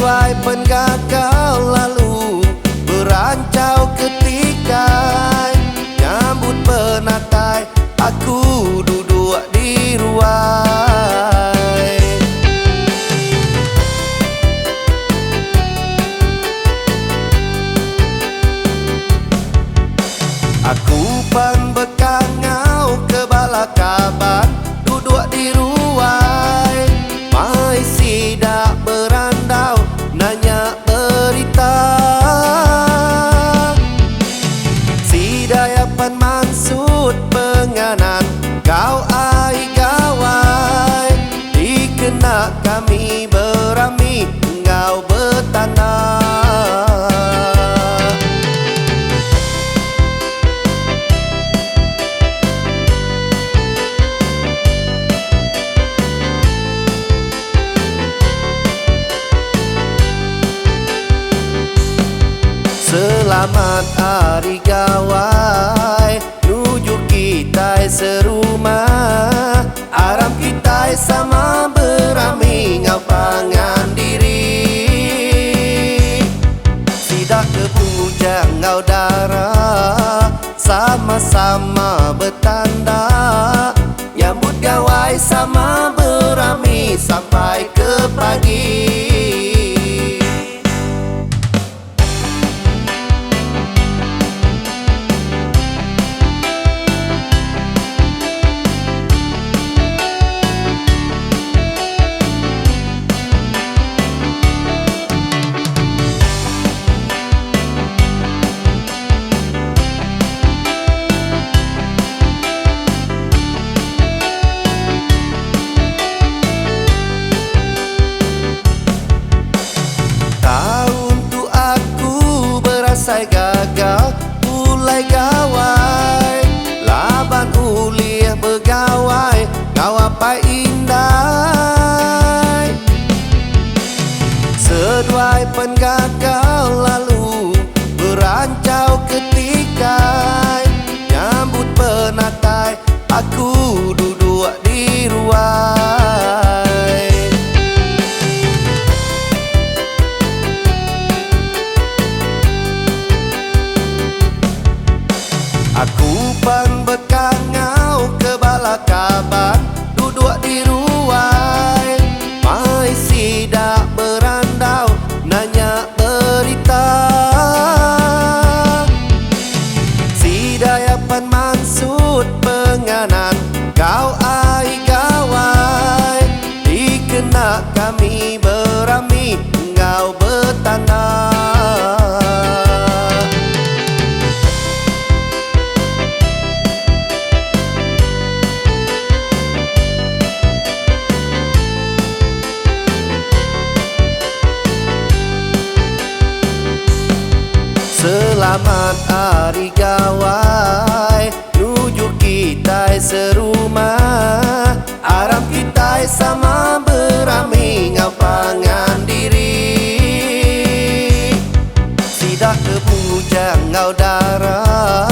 Sesuai pengagal lalu berancau ketika nyambut penatai, aku duduk di ruai. Aku pan bekangau ke balakaban, duduk di ruai. Mai sidak berandau, nanya berita. Sidayapan maksud penganan, kau ai gawai. Dikena kami berami, engkau bertanah. Selamat hari gawai, nuju kita serumah. Aram kita sama berami, ngapangan diri. Sidak kebujang ngau darah, sama-sama bertanda. Nyambut gawai sama berami, sampai ke pagi. Saya gagal mulai gawai, laban ulih begawai, ngawapai indah. Seduai pengagal lalu berancau ketika nyambut penatai, aku duduk di ruai. Aku pan bekangau ke balakaban, duduk di ruai. Mai sidak berandau, nanya berita. Sidayapan maksud penganan, kau ai gawai. Dikena kami berami, engkau bertanah. Selamat hari gawai, nuju kita serumah. Aram kita sama berami, ngapangan diri. Sidak kebujang ngau darah,